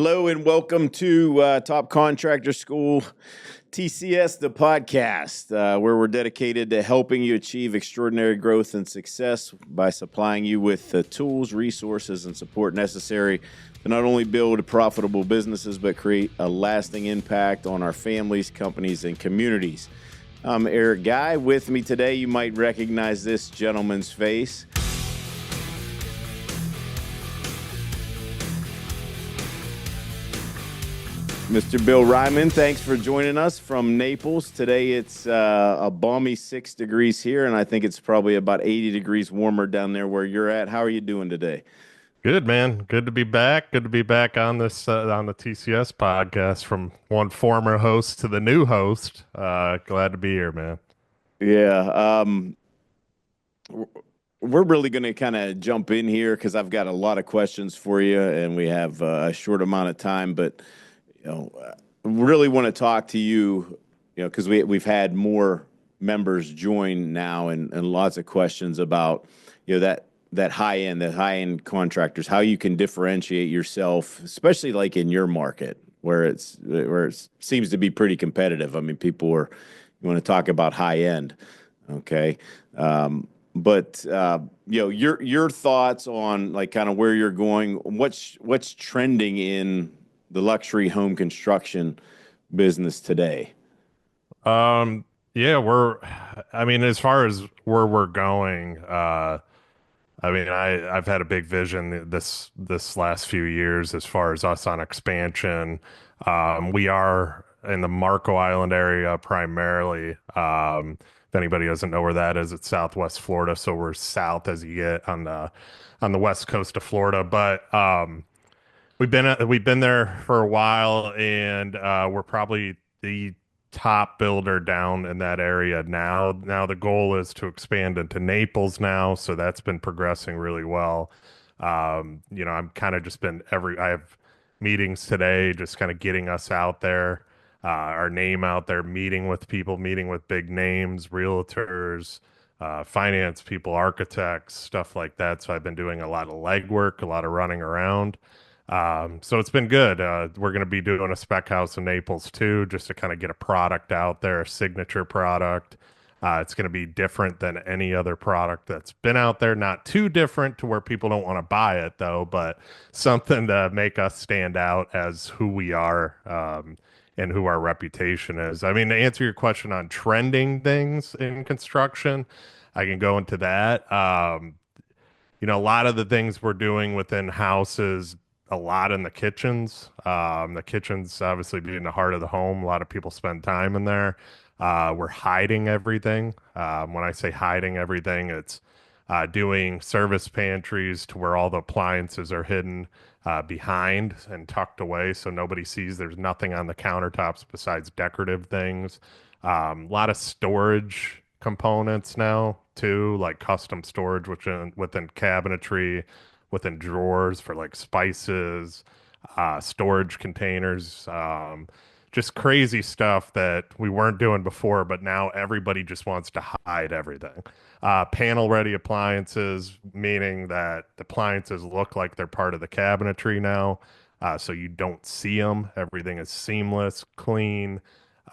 Hello and welcome to Top Contractor School, TCS, the podcast, where we're dedicated to helping you achieve extraordinary growth and success by supplying you with the tools, resources, and support necessary to not only build profitable businesses, but create a lasting impact on our families, companies, and communities. I'm Eric Guy. With me today, you might recognize this gentleman's face. Mr. Bill Reiman, thanks for joining us from Naples. Today it's a balmy 6 degrees here, and I think it's probably about 80 degrees warmer down there where you're at. How are you doing today? Good, man. Good to be back. Good to be back on this on the TCS podcast from one former host to the new host. Glad to be here, man. Yeah, we're really going to kind of jump in here because I've got a lot of questions for you, and we have a short amount of time, but really want to talk to you, because we've had more members join now and lots of questions about, that high end contractors, how you can differentiate yourself, especially like in your market where it seems to be pretty competitive. I mean, you want to talk about high end. Okay. But your thoughts on like kind of where you're going, what's trending in the luxury home construction business today? As far as where we're going, I've had a big vision this last few years as far as us on expansion. We are in the Marco Island area primarily. If anybody doesn't know where that is, it's Southwest Florida, so we're south as you get on the west coast of Florida. But we've been there for a while, and we're probably the top builder down in that area now. Now the goal is to expand into Naples now, so that's been progressing really well. I'm kind of just I have meetings today, just kind of getting us out there, our name out there, meeting with people, meeting with big names, realtors, finance people, architects, stuff like that. So I've been doing a lot of legwork, a lot of running around. So it's been good. We're going to be doing a spec house in Naples too, just to kind of get a product out there, a signature product. It's going to be different than any other product that's been out there. Not too different to where people don't want to buy it though, but something to make us stand out as who we are, and who our reputation is. I mean, to answer your question on trending things in construction, I can go into that. A lot of the things we're doing within houses, a lot in the kitchens. The kitchens obviously being the heart of the home. A lot of people spend time in there. We're hiding everything. When I say hiding everything, it's doing service pantries to where all the appliances are hidden behind and tucked away so nobody sees. There's nothing on the countertops besides decorative things. A lot of storage components now too, like custom storage within cabinetry, within drawers for like spices, storage containers, just crazy stuff that we weren't doing before, but now everybody just wants to hide everything. Panel ready appliances, meaning that the appliances look like they're part of the cabinetry now, so you don't see them. Everything is seamless, clean.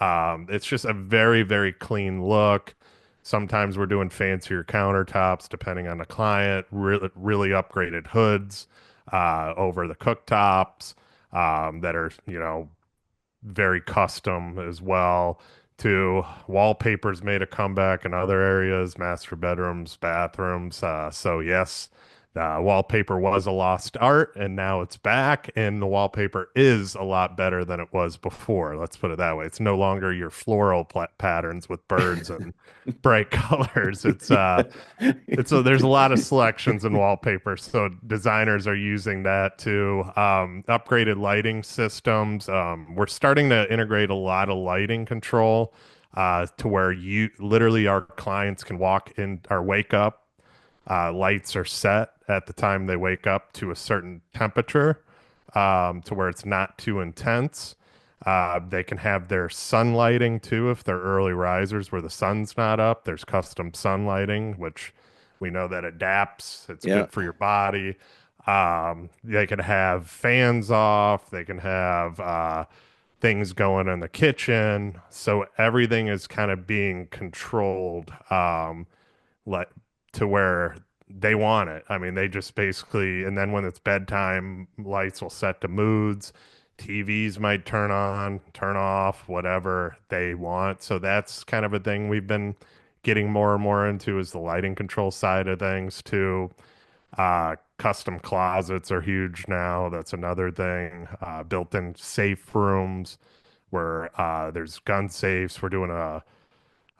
It's just a very, very clean look. Sometimes we're doing fancier countertops, depending on the client, really upgraded hoods over the cooktops that are, very custom as well. To wallpapers made a comeback in other areas, master bedrooms, bathrooms. So yes, wallpaper was a lost art, and now it's back, and the wallpaper is a lot better than it was before. Let's put it that way. It's no longer your floral patterns with birds and bright colors. There's a lot of selections in wallpaper, so designers are using that to upgraded lighting systems. We're starting to integrate a lot of lighting control to where our clients can walk in or wake up. Lights are set at the time they wake up to a certain temperature, to where it's not too intense. They can have their sun lighting too if they're early risers where the sun's not up. There's custom sun lighting, which we know that adapts. It's good for your body. They can have fans off, they can have things going in the kitchen. So everything is kind of being controlled like to where they want it. I mean, they just basically, and then when it's bedtime, lights will set to moods. TVs might turn on, turn off, whatever they want. So that's kind of a thing we've been getting more and more into is the lighting control side of things too. Custom closets are huge now. That's another thing. Built-in safe rooms where there's gun safes. We're doing a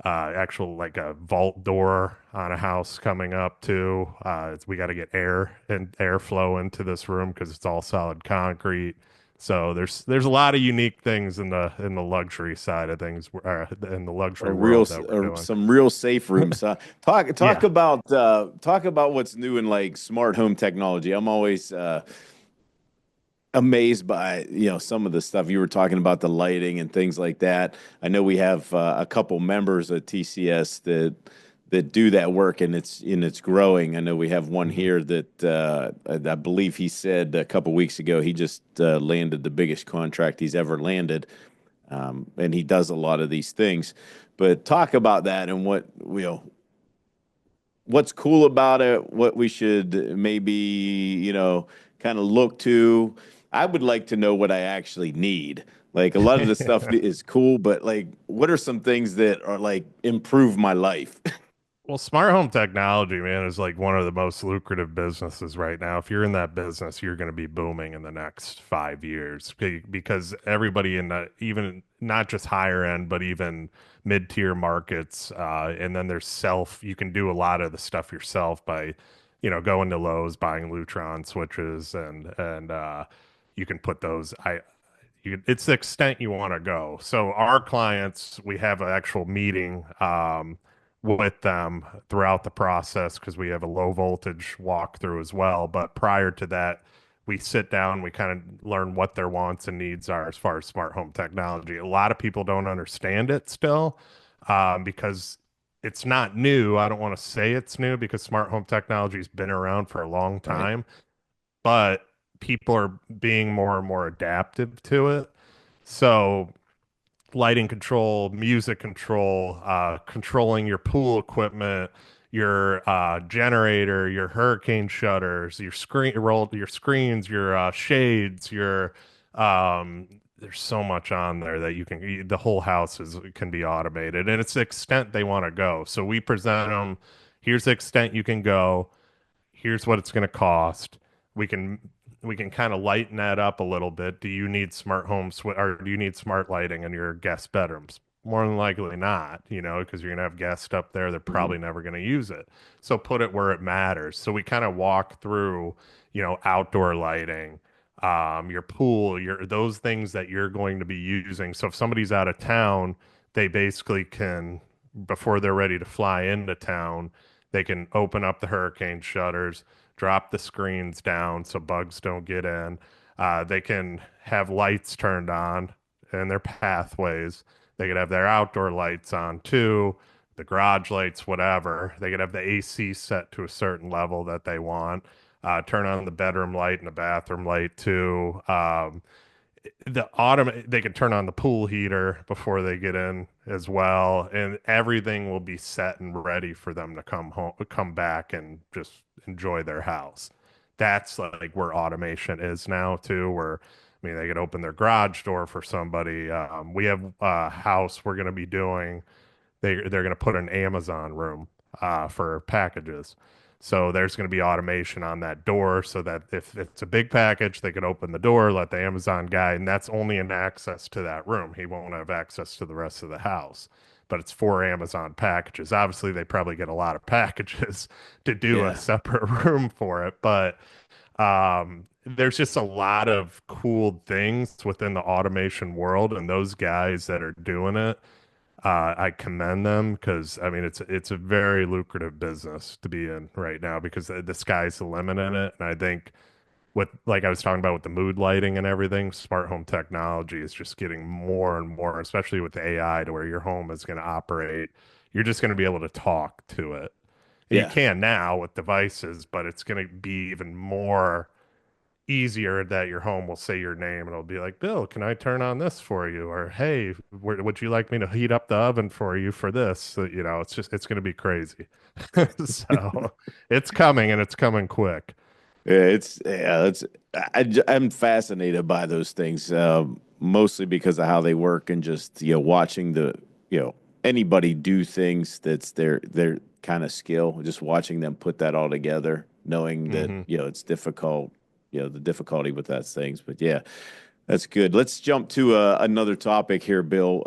actual like a vault door on a house coming up too. We got to get air and airflow into this room because it's all solid concrete. So there's a lot of unique things in the luxury side of things, in the luxury world that we're doing. Some real safe rooms. Yeah. Talk about what's new in like smart home technology. I'm always amazed by some of the stuff you were talking about, the lighting and things like that. I know we have a couple members at TCS that do that work, and it's growing. I know we have one Mhm. here that I believe he said a couple weeks ago he just landed the biggest contract he's ever landed, and he does a lot of these things. But talk about that and what's cool about it, what we should maybe, kind of look to. I would like to know what I actually need. Like a lot of the stuff is cool, but like, what are some things that are like improve my life? Well, smart home technology, man, is like one of the most lucrative businesses right now. If you're in that business, you're going to be booming in the next 5 years because everybody in the, even not just higher end, but even mid-tier markets, and then there's you can do a lot of the stuff yourself by, going to Lowe's, buying Lutron switches, and you can put those. It's the extent you want to go. So our clients, we have an actual meeting with them throughout the process because we have a low voltage walkthrough as well. But prior to that, we sit down, we kind of learn what their wants and needs are as far as smart home technology. A lot of people don't understand it still because it's not new. I don't want to say it's new because smart home technology has been around for a long Right. time, but people are being more and more adaptive to it. So, lighting control, music control, controlling your pool equipment, your generator, your hurricane shutters, your screens, your shades, your there's so much on there that the whole house can be automated, and it's the extent they want to go. So we present them. Here's the extent you can go. Here's what it's going to cost. We can we can kind of lighten that up a little bit. Do you need or do you need smart lighting in your guest bedrooms? More than likely not, because you're gonna have guests up there. They're Mhm. probably never gonna use it. So put it where it matters. So we kind of walk through, outdoor lighting, your pool, your those things that you're going to be using. So if somebody's out of town, they basically can, before they're ready to fly into town, they can open up the hurricane shutters, drop the screens down so bugs don't get in. They can have lights turned on in their pathways. They could have their outdoor lights on too, the garage lights, whatever. They could have the AC set to a certain level that they want. Turn on the bedroom light and the bathroom light too. They can turn on the pool heater before they get in as well, and everything will be set and ready for them to come back and just enjoy their house. That's like where automation is now too, where I mean they could open their garage door for somebody. We have a house we're going to be doing. They're going to put an Amazon room for packages. So there's going to be automation on that door so that if it's a big package, they can open the door, let the Amazon guy, and that's only an access to that room. He won't have access to the rest of the house. But it's for Amazon packages. Obviously, they probably get a lot of packages to do a Yeah. separate room for it. But there's just a lot of cool things within the automation world, and those guys that are doing it, I commend them because I mean it's a very lucrative business to be in right now because the sky's the limit in it. And I think with like I was talking about with the mood lighting and everything, smart home technology is just getting more and more, especially with AI, to where your home is going to operate. You're just going to be able to talk to it. You Yeah. can now with devices, but it's going to be even more. easier that your home will say your name and it'll be like, Bill, can I turn on this for you? Or, hey, would you like me to heat up the oven for you for this? So, it's going to be crazy. So it's coming and it's coming quick. I'm fascinated by those things, mostly because of how they work and just watching anybody do things that's their kind of skill. Just watching them put that all together, knowing that Hmm. it's difficult, the difficulty with that things. But yeah, that's good. Let's jump to another topic here, Bill.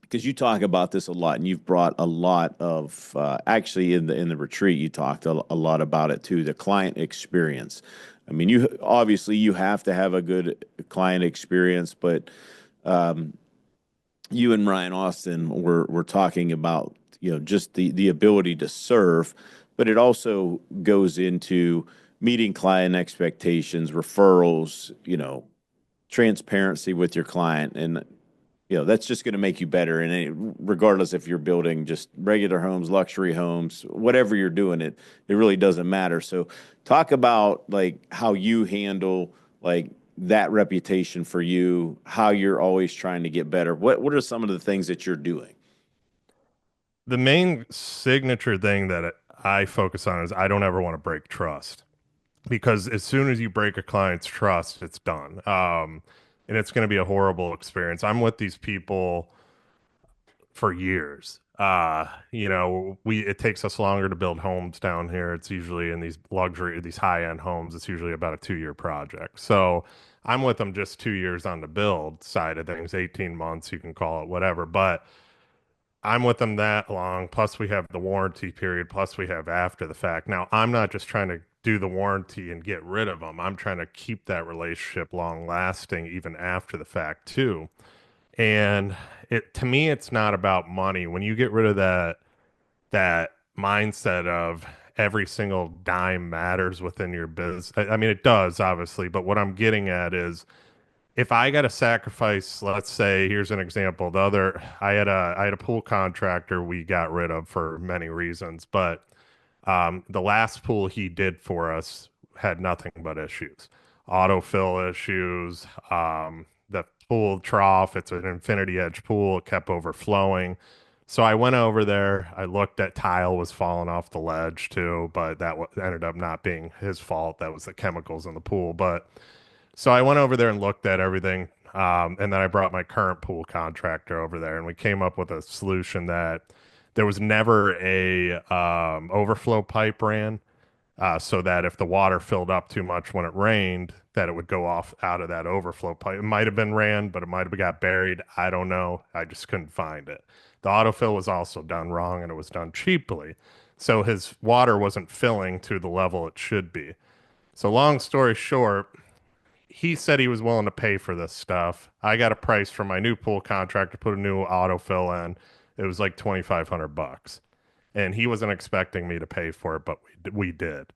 Because you talk about this a lot, and you've brought a lot of actually in the retreat, you talked a lot about it too, the client experience. I mean, you obviously you have to have a good client experience, but um, you and Ryan Austin were talking about just the ability to serve, but it also goes into meeting client expectations, referrals, transparency with your client, and that's just going to make you better. And regardless if you're building just regular homes, luxury homes, whatever you're doing, it really doesn't matter. So, talk about like how you handle like that reputation for you, how you're always trying to get better. What are some of the things that you're doing? The main signature thing that I focus on is I don't ever want to break trust because as soon as you break a client's trust, it's done. And it's going to be a horrible experience. I'm with these people for years. It takes us longer to build homes down here. It's usually in these high-end homes. It's usually about a 2-year project. So I'm with them just 2 years on the build side of things, 18 months, you can call it whatever. But I'm with them that long. Plus, we have the warranty period. Plus, we have after the fact. Now, I'm not just trying to do the warranty and get rid of them. I'm trying to keep that relationship long lasting even after the fact too. And to me, it's not about money. When you get rid of that mindset of every single dime matters within your business, I mean, it does obviously, but what I'm getting at is if I got to sacrifice, let's say, here's an example. I had a pool contractor we got rid of for many reasons, but the last pool he did for us had nothing but issues, autofill issues. The pool trough, it's an infinity edge pool, it kept overflowing. So I went over there. I looked at tile was falling off the ledge too, but ended up not being his fault. That was the chemicals in the pool. But so I went over there and looked at everything. And then I brought my current pool contractor over there, and we came up with a solution that there was never a overflow pipe ran, so that if the water filled up too much when it rained, that it would go off out of that overflow pipe. It might have been ran, but it might have got buried. I don't know. I just couldn't find it. The autofill was also done wrong, and it was done cheaply. So his water wasn't filling to the level it should be. So long story short, he said he was willing to pay for this stuff. I got a price for my new pool contract to put a new autofill in. It was like 2,500 bucks. And he wasn't expecting me to pay for it, but we did.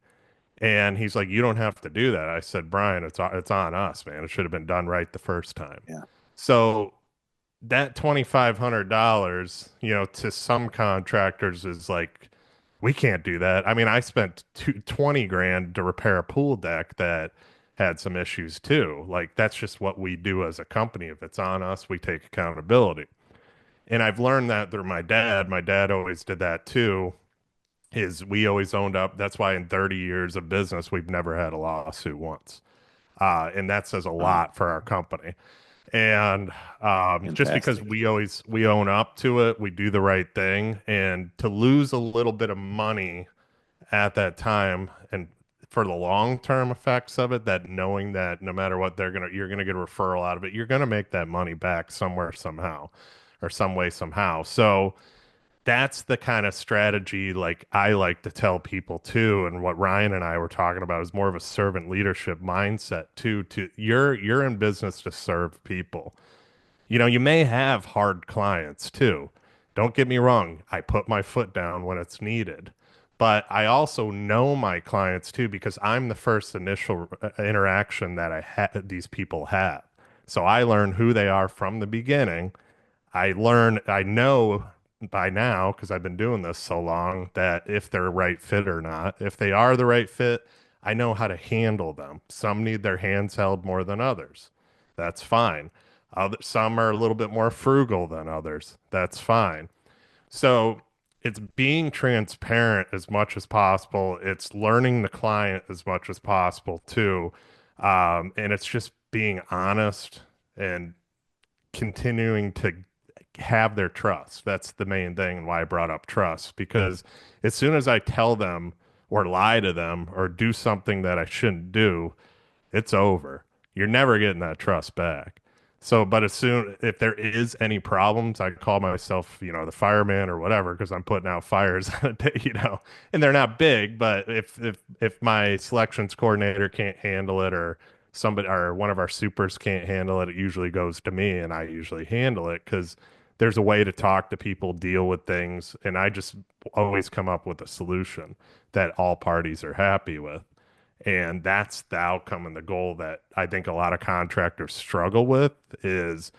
And he's like, "You don't have to do that." I said, "Brian, it's on us, man. It should have been done right the first time." Yeah. So that $2,500, to some contractors is like, we can't do that. I mean, I spent 20 grand to repair a pool deck that had some issues too. Like, that's just what we do as a company. If it's on us, we take accountability. And I've learned that through my dad. My dad always did that too. We always owned up. That's why in 30 years of business, we've never had a lawsuit once. And that says a Wow. lot for our company. And just because Fantastic. we own up to it, we do the right thing. And to lose a little bit of money at that time and for the long term effects of it, that knowing that no matter what you're gonna get a referral out of it, you're gonna make that money back somewhere somehow or some way somehow. So that's the kind of strategy like I like to tell people too, and what Ryan and I were talking about is more of a servant leadership mindset too. You're in business to serve people. You may have hard clients too. Don't get me wrong. I put my foot down when it's needed. But I also know my clients too because I'm the first initial interaction that these people have. So I learn who they are from the beginning. I know by now, because I've been doing this so long, that if they're a right fit or not. If they are the right fit, I know how to handle them. Some need their hands held more than others. That's fine. Some are a little bit more frugal than others. That's fine. So it's being transparent as much as possible. It's learning the client as much as possible too. And it's just being honest and continuing to have their trust. That's the main thing and why I brought up trust. Because as soon as I tell them or lie to them or do something that I shouldn't do, it's over. You're never getting that trust back. So, but as soon if there is any problems, I call myself, the fireman or whatever, because I'm putting out fires, and they're not big, but if my selections coordinator can't handle it or somebody or one of our supers can't handle it, it usually goes to me and I usually handle it because there's a way to talk to people, deal with things, and I just always come up with a solution that all parties are happy with. And that's the outcome and the goal that I think a lot of contractors struggle with is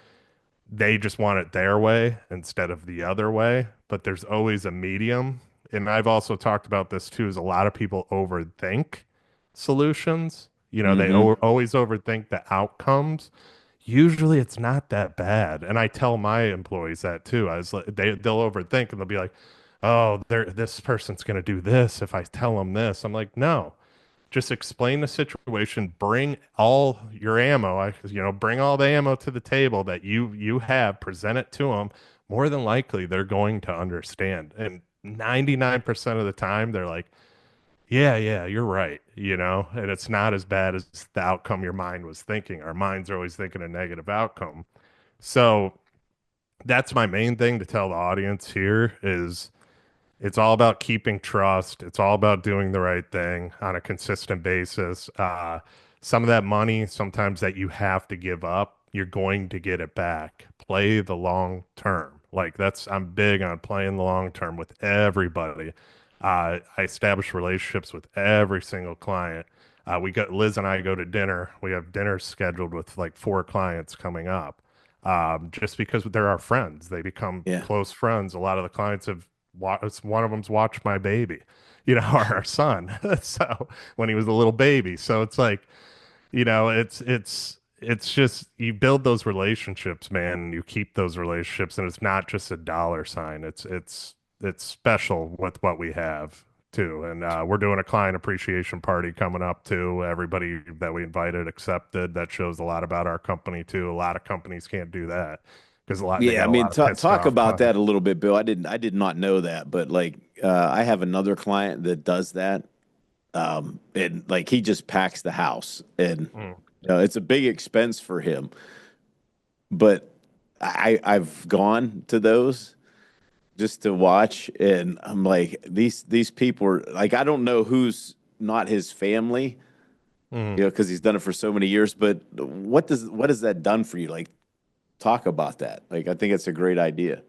they just want it their way instead of the other way. But there's always a medium. And I've also talked about this too, is a lot of people overthink solutions. They Mm-hmm. always overthink the outcomes. Usually it's not that bad. And I tell my employees that too. I was like, they'll overthink and they'll be like, oh, this person's going to do this if I tell them this. I'm like, no, just explain the situation, bring all your ammo, bring all the ammo to the table that you have, present it to them. More than likely, they're going to understand. And 99% of the time, they're like, yeah, yeah, you're right, and it's not as bad as the outcome your mind was thinking. Our minds are always thinking a negative outcome. So that's my main thing to tell the audience here is it's all about keeping trust. It's all about doing the right thing on a consistent basis. Some of that money, sometimes that you have to give up, you're going to get it back. Play the long term. I'm big on playing the long term with everybody. I establish relationships with every single client. Liz and I go to dinner. We have dinner scheduled with like 4 clients coming up. Just because they're our friends, they become Yeah. close friends. A lot of the clients have one of them's watched my baby, our son. So when he was a little baby. So it's like, it's just you build those relationships, man, and you keep those relationships, and it's not just a dollar sign. It's special with what we have too. And we're doing a client appreciation party coming up too. Everybody that we invited accepted. That shows a lot about our company too. A lot of companies can't do that because they Yeah, I got a mean, lot of pissed talk off about that a clients. little bit, Bill. I did not know that, but like, I have another client that does that, and like he just packs the house, and Mm. it's a big expense for him. But I've gone to those just to watch, and I'm like, these people are like, I don't know who's not his family, Mm. because he's done it for so many years. But what has that done for you? Like, talk about that. Like, I think it's a great idea.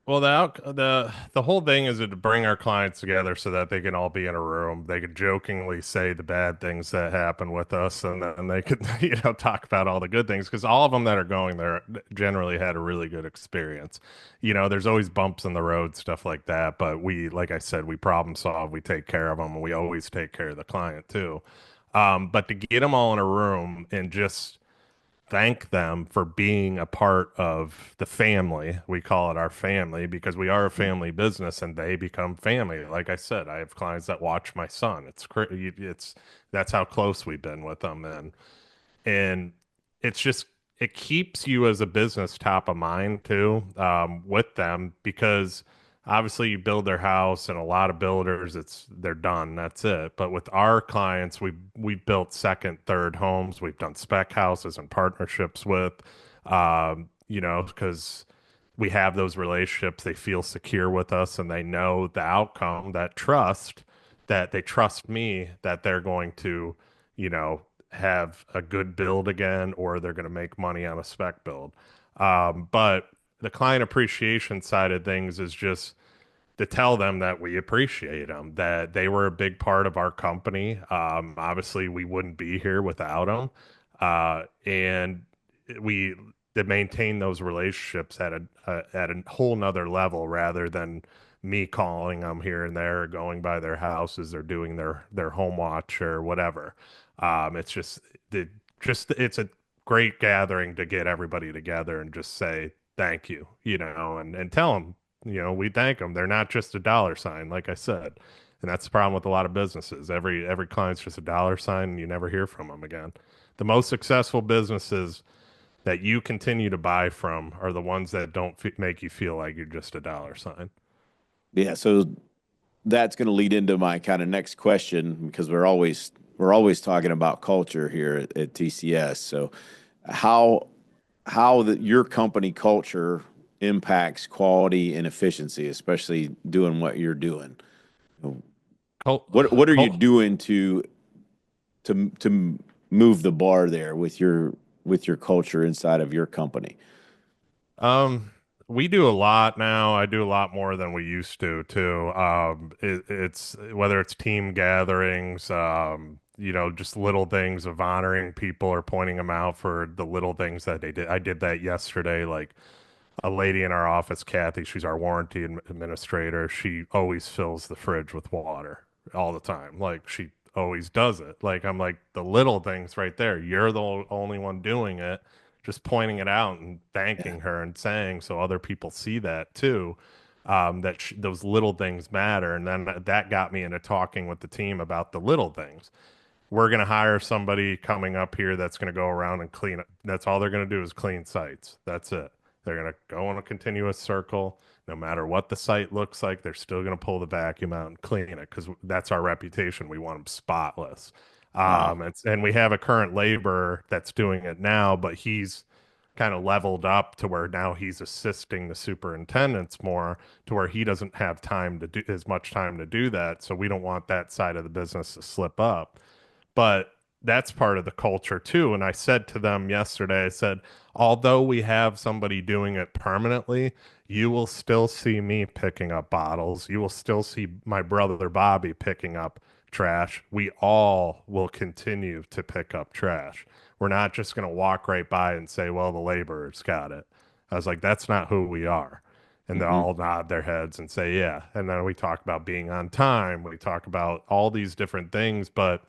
Well, the whole thing is to bring our clients together so that they can all be in a room. They could jokingly say the bad things that happen with us, and then they could, talk about all the good things because all of them that are going there generally had a really good experience. There's always bumps in the road, stuff like that, but like I said, we problem solve, we take care of them, and we always take care of the client too. But to get them all in a room and just thank them for being a part of the family. We call it our family because we are a family business and they become family. Like I said, I have clients that watch my son. It's that's how close we've been with them and it's just it keeps you as a business top of mind too with them because obviously you build their house and a lot of builders they're done, that's it. But with our clients we built second third homes, we've done spec houses and partnerships with because we have those relationships, they feel secure with us and they know the outcome, that they trust me that they're going to you know have a good build again or they're going to make money on a spec build. But the client appreciation side of things is just to tell them that we appreciate them, that they were a big part of our company. Obviously, we wouldn't be here without them. And we to maintain those relationships at a whole nother level rather than me calling them here and there, or going by their houses, or doing their home watch or whatever. It's the it's a great gathering to get everybody together and just say thank you, and tell them, we thank them. They're not just a dollar sign, like I said. And that's the problem with a lot of businesses. Every client's just a dollar sign, and you never hear from them again. The most successful businesses that you continue to buy from are the ones that don't make you feel like you're just a dollar sign. Yeah, so that's going to lead into my kind of next question because we're always talking about culture here at TCS. So how your company culture impacts quality and efficiency, especially doing what you're doing. Cult, What are you cult, doing to move the bar there with your culture inside of your company? Um, we do a lot now. I do a lot more than we used to too. It's whether it's team gatherings, just little things of honoring people or pointing them out for the little things that they did. I did that yesterday. Like a lady in our office, Kathy, she's our warranty administrator. She always fills the fridge with water all the time. Like she always does it. Like I'm like the little things right there. You're the only one doing it. Just pointing it out and Yeah. thanking her and saying so other people see that too. That those little things matter. And then that got me into talking with the team about the little things. We're going to hire somebody coming up here that's going to go around and clean it. That's all they're going to do is clean sites. That's it. They're going to go in a continuous circle. No matter what the site looks like, they're still going to pull the vacuum out and clean it because that's our reputation. We want them spotless. Wow. And we have a current laborer that's doing it now, but he's kind of leveled up to where now he's assisting the superintendents more to where he doesn't have time to do as much time to do that. So we don't want that side of the business to slip up. But that's part of the culture too. And I said to them yesterday, I said, although we have somebody doing it permanently, you will still see me picking up bottles. You will still see my brother Bobby picking up trash. We all will continue to pick up trash. We're not just going to walk right by and say, well, the laborer's got it. I was like, that's not who we are. And they Hmm. all nod their heads and say, yeah. And then we talk about being on time. We talk about all these different things, but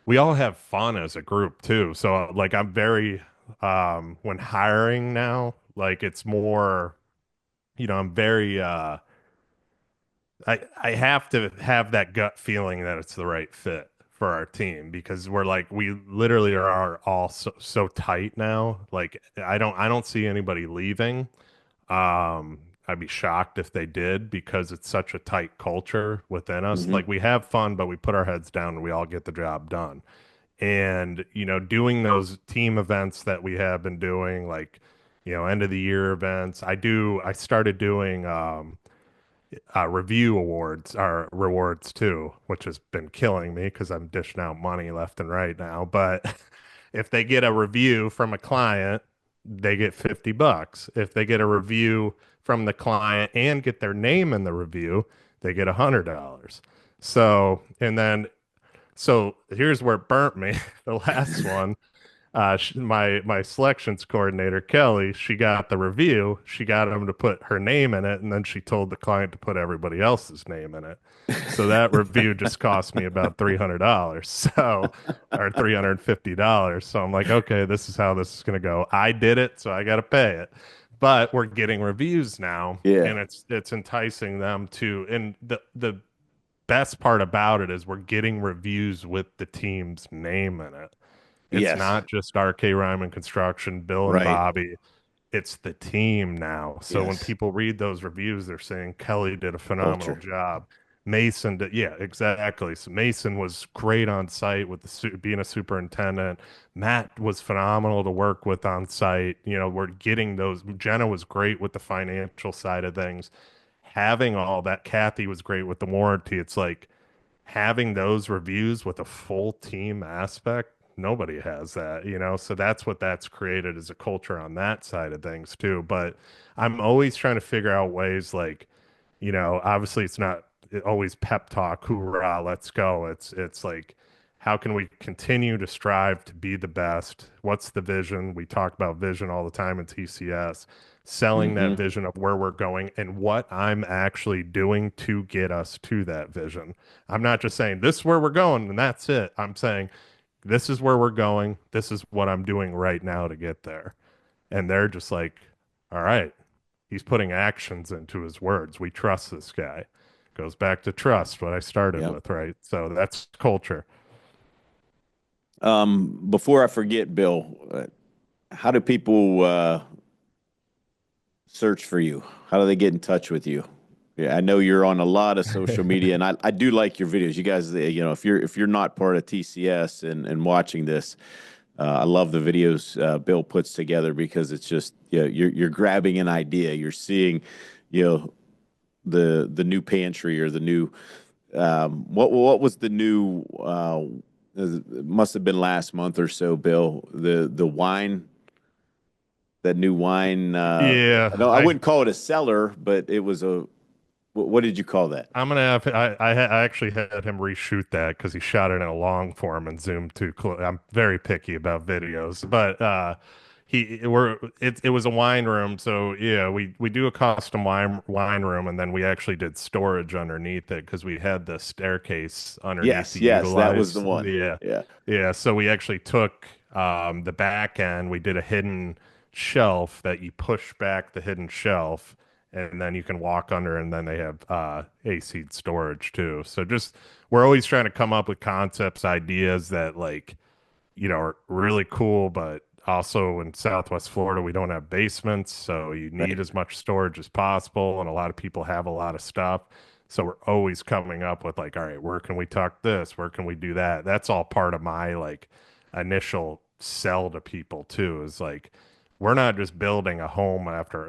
we all have fun as a group too. So like I'm very when hiring now, like it's more, I'm very I have to have that gut feeling that it's the right fit for our team because we're like we literally are all so tight now. Like I don't see anybody leaving. I'd be shocked if they did because it's such a tight culture within us. Hmm. Like we have fun, but we put our heads down and we all get the job done. And doing those team events that we have been doing, like end of the year events. I started doing review awards or rewards too, which has been killing me because I'm dishing out money left and right now. But if they get a review from a client, they get $50. If they get a review from the client and get their name in the review, they get $100. So here's where it burnt me. The last one, my selections coordinator Kelly, she got the review. She got him to put her name in it, and then she told the client to put everybody else's name in it. So that review just cost me about $300. So, or $350. So I'm like, okay, this is how this is going to go. I did it, so I got to pay it. But we're getting reviews now, Yeah. and it's enticing them to. And the best part about it is we're getting reviews with the team's name in it. It's Yes. not just R.K. Reiman Construction, Bill and Right. Bobby. It's the team now. So when Yes. people read those reviews, they're saying Kelly did a phenomenal Culture. job. Mason did, yeah, exactly. So Mason was great on site with being a superintendent. Matt was phenomenal to work with on site. We're getting those. Jenna was great with the financial side of things. Having all that, Kathy was great with the warranty. It's like having those reviews with a full team aspect, nobody has that, so that's what that's created as a culture on that side of things too. But I'm always trying to figure out ways like, obviously it's not always pep talk, hoorah, let's go. It's like how can we continue to strive to be the best? What's the vision? We talk about vision all the time in TCS, selling that Mm-hmm. vision of where we're going and what I'm actually doing to get us to that vision. I'm not just saying this is where we're going and that's it. I'm saying this is where we're going. This is what I'm doing right now to get there. And they're just like, all right, he's putting actions into his words. We trust this guy. Goes back to trust, what I started Yep. with, right? So that's culture. Before I forget, Bill, how do people search for you? How do they get in touch with you? Yeah, I know you're on a lot of social media, and I do like your videos. You guys, if you're not part of TCS and watching this, I love the videos Bill puts together because it's just you're grabbing an idea, you're seeing, you know, the new pantry or the new what was the new it must have been last month or so, Bill, the wine, that new wine. Yeah, I wouldn't call it a cellar, but it was a what did you call that? I'm gonna have I actually had him reshoot that because he shot it in a long form and zoomed too close. I'm very picky about videos, but it was a wine room, so yeah, we do a custom wine room, and then we actually did storage underneath it because we had the staircase underneath Yes, to yes, that was the utilize. one. Yeah, Yeah. yeah. So we actually took the back end. We did a hidden shelf that you push back the hidden shelf and then you can walk under and then they have AC storage too. So just we're always trying to come up with concepts, ideas that like, are really cool, but also in Southwest Florida we don't have basements, so you need Right. as much storage as possible and a lot of people have a lot of stuff. So we're always coming up with like, all right, where can we tuck this? Where can we do that? That's all part of my like initial sell to people too, is like we're not just building a home after,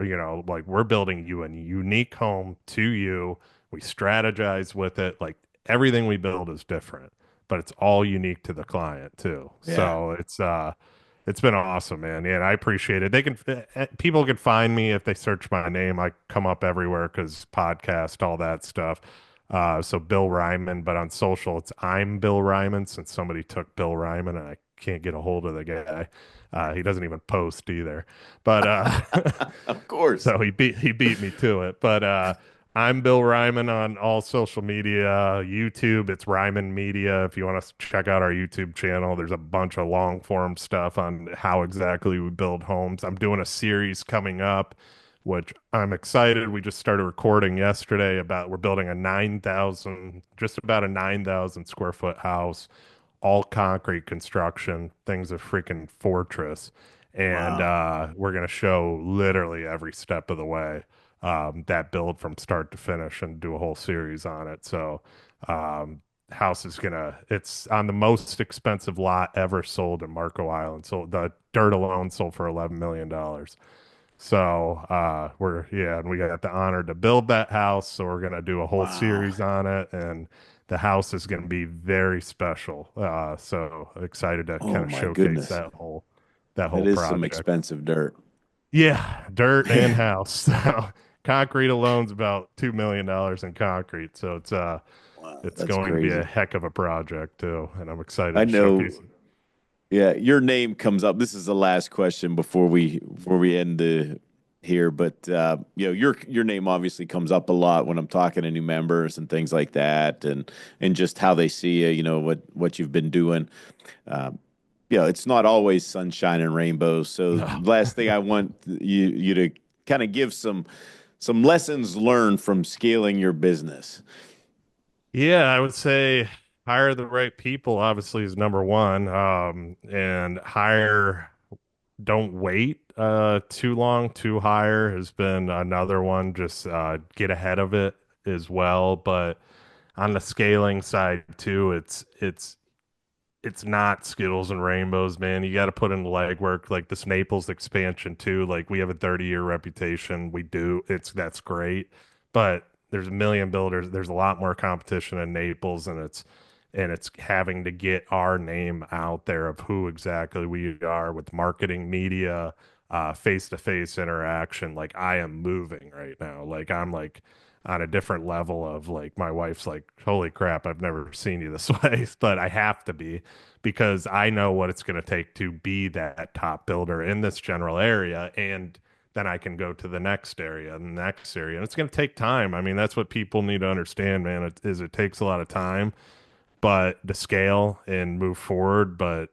like we're building you a unique home to you. We strategize with it. Like everything we build is different, but it's all unique to the client too. Yeah. So it's been awesome, man. Yeah, and I appreciate it. People can find me if they search my name. I come up everywhere because podcast, all that stuff. So Bill Reiman, but on social, it's I'm Bill Reiman since somebody took Bill Reiman and I can't get a hold of the guy. He doesn't even post either. But Of course. so he beat me to it. But I'm Bill Reiman on all social media, YouTube. It's Reiman Media. If you want to check out our YouTube channel, there's a bunch of long form stuff on how exactly we build homes. I'm doing a series coming up, which I'm excited. We just started recording yesterday about we're building just about a 9,000 square foot house, all concrete construction. Thing's a freaking fortress. And Wow. we're going to show literally every step of the way, that build from start to finish and do a whole series on it. So, house is it's on the most expensive lot ever sold in Marco Island. So the dirt alone sold for $11 million. So, and we got the honor to build that house. So we're going to do a whole Wow. series on it. And the house is going to be very special. So excited to Oh kind of my showcase goodness. that whole That is some project. expensive dirt. Yeah, dirt and house. So concrete alone's about $2 million in concrete. So Wow, it's that's going to be a crazy. heck of a project too. And I'm excited I to know. showcase it. Yeah, your name comes up. This is the last question before we end the here, but your name obviously comes up a lot when I'm talking to new members and things like that, and just how they see you. You know what you've been doing. Um, it's not always sunshine and rainbows. So No. the last thing I want you to kind of give some lessons learned from scaling your business. Yeah, I would say hire the right people obviously is number one. And don't wait too long to hire has been another one. Just get ahead of it as well. But on the scaling side too, it's not Skittles and rainbows, man. You got to put in the legwork. Like this Naples expansion too. Like we have a 30-year reputation. We do. That's great, but there's a million builders. There's a lot more competition in Naples, and it's having to get our name out there of who exactly we are with marketing, media, face-to-face interaction. Like I am moving right now. Like I'm like on a different level of like my wife's like, holy crap, I've never seen you this way, but I have to be because I know what it's going to take to be that top builder in this general area. And then I can go to the next area and the next area. And it's going to take time. I mean, that's what people need to understand, man. It takes a lot of time, but to scale and move forward, but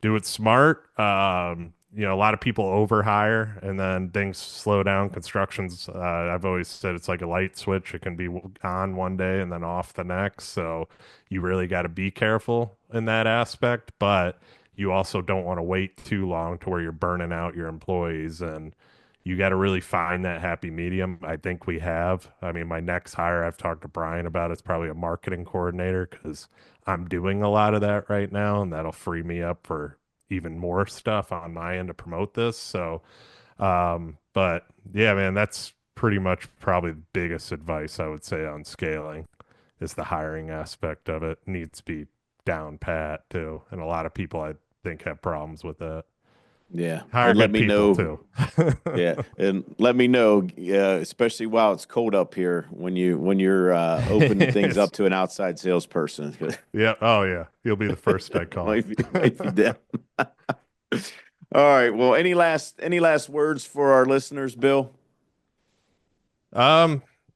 do it smart. A lot of people overhire and then things slow down. Construction's, I've always said it's like a light switch. It can be on one day and then off the next. So you really got to be careful in that aspect, but you also don't want to wait too long to where you're burning out your employees, and you got to really find that happy medium. I think we have. I mean, my next hire, I've talked to Brian about, it's probably a marketing coordinator because I'm doing a lot of that right now, and that'll free me up for even more stuff on my end to promote this. So, but yeah, man, that's pretty much probably the biggest advice I would say on scaling is the hiring aspect of it needs to be down pat too. And a lot of people I think have problems with that. Yeah. Hire And let good me people know. too. Yeah. And let me know, especially while it's cold up here when you're opening things up to an outside salesperson. Yeah. Oh yeah. You'll be the first I call. Might be them. All right. Well, any last words for our listeners, Bill?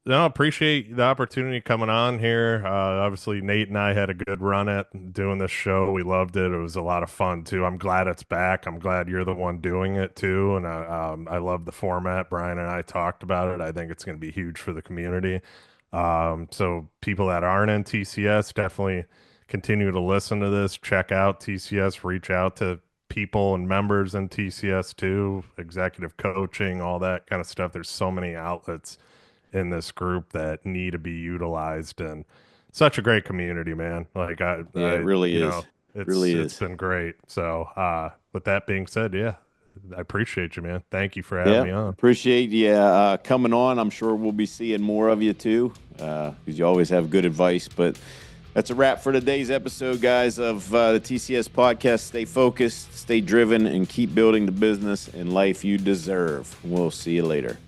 No, appreciate the opportunity coming on here. Obviously, Nate and I had a good run at doing this show. We loved it. It was a lot of fun too. I'm glad it's back. I'm glad you're the one doing it too. And I love the format. Brian and I talked about it. I think it's going to be huge for the community. So people that aren't in TCS, definitely continue to listen to this. Check out TCS. Reach out to people and members in TCS too. Executive coaching, all that kind of stuff. There's so many outlets in this group that need to be utilized, and such a great community, man. Like It really is. It's been great. So with that being said, yeah, I appreciate you, man. Thank you for having me on. Appreciate you coming on. I'm sure we'll be seeing more of you too, because you always have good advice. But that's a wrap for today's episode, guys, of the TCS podcast. Stay focused, stay driven, and keep building the business and life you deserve. We'll see you later.